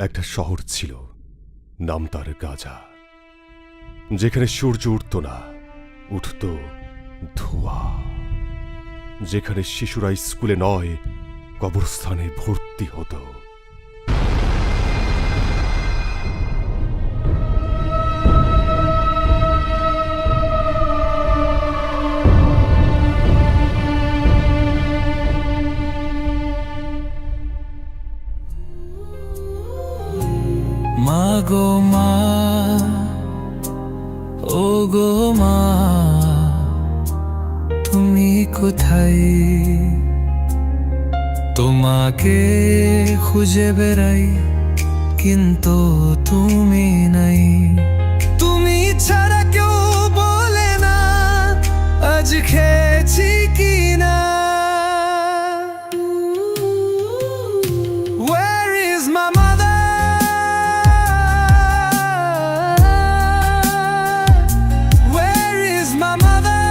একটা শহর ছিল, নাম তার গাজা, যেখানে সূর্য উঠত না, উঠত ধোঁয়া, যেখানে শিশুরা স্কুলে নয় কবরস্থানে ভর্তি হতো। মা গো মা, ও গো মা, তুমি কোথায়? তোমাকে খুঁজে বেড়াই কিন্তু তুমি নাই। তুমি ছাড়া কেউ বলে না আজ খেয়েছি কি না। Where is my mother? Where is my mother?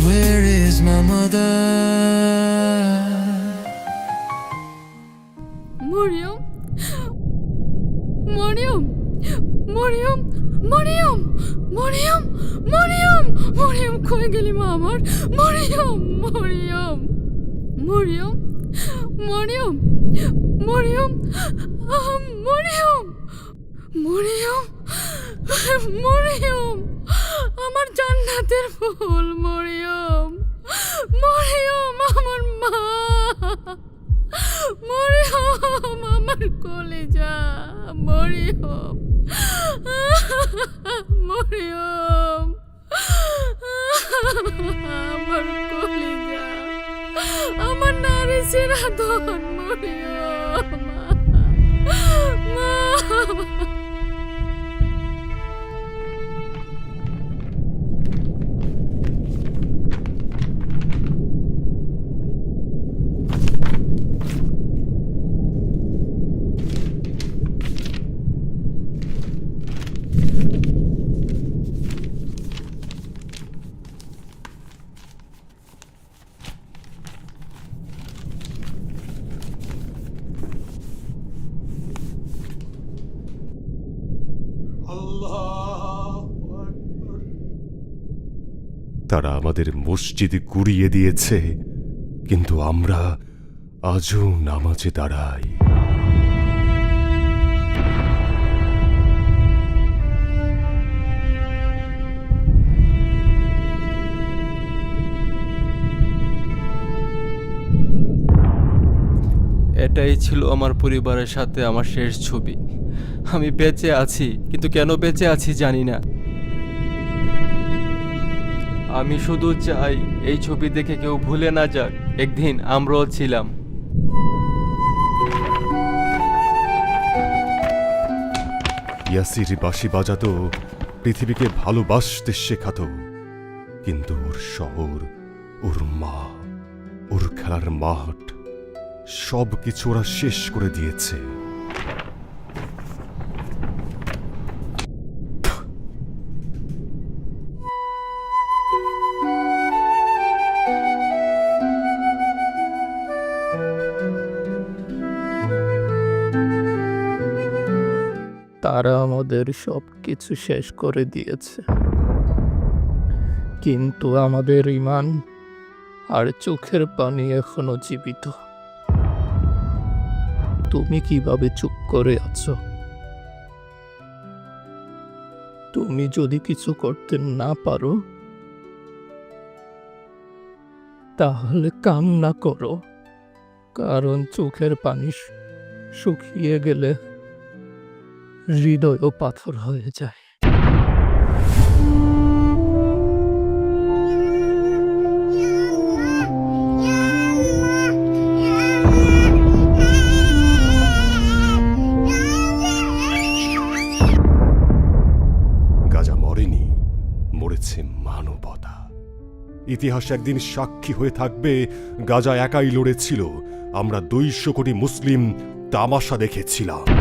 Where is my mother? Mariam, Mariam, Mariam, Mariam, Mariam, Mariam, Mariam, কই গেলি মা আমার? মরিয়ম, মরিয়ম, মরিয়ম, মরিয়ম, মরিয়ম, মরিয়ম, মরিয়ম, মরিয়ম, আমার জান্নাতের ফুল মরিয়ম, মরিয়ম, আমার মা, মরিয়ম, আমার কলেজা, মরিয়ম, মরিয়ম, আমার কলেজা, আমার নারী সিরাধন, মরিয়ম, মা। তারা আমাদের মসজিদ গুড়িয়ে দিয়েছে, কিন্তু আমরা আজও নামাজে দাঁড়াই। এটাই ছিল আমার পরিবারের সাথে আমার শেষ ছবি। আমি বেঁচে আছি, কিন্তু কেন বেঁচে আছি জানি না। আমি শুধু চাই এই ছবি দেখে কেউ ভুলে না যাক একদিন আমরাও ছিলাম। ইয়াসির বাঁশি বাজাতো, পৃথিবীকে ভালোবাসতে শেখাতো, কিন্তু ওর শহর, ওর মা, ওর খেলার মাঠ সব কিছু ওরা শেষ করে দিয়েছে। তারা আমাদের সব কিছু শেষ করে দিয়েছে, কিন্তু আমাদের ঈমান আর চোখের পানি এখনো জীবিত। তুমি কিভাবে চুপ করে আছো? তুমি যদি কিছু করতে না পারো তাহলে কান্না করো, কারণ চোখের পানি শুকিয়ে গেলে হৃদয়ও পাথর হয়ে যায়। গাজা মরেনি, মরেছে মানবতা। ইতিহাস একদিন সাক্ষী হয়ে থাকবে গাজা একাই লড়েছিল, আমরা 200 কোটি মুসলিম তামাশা দেখেছিলাম।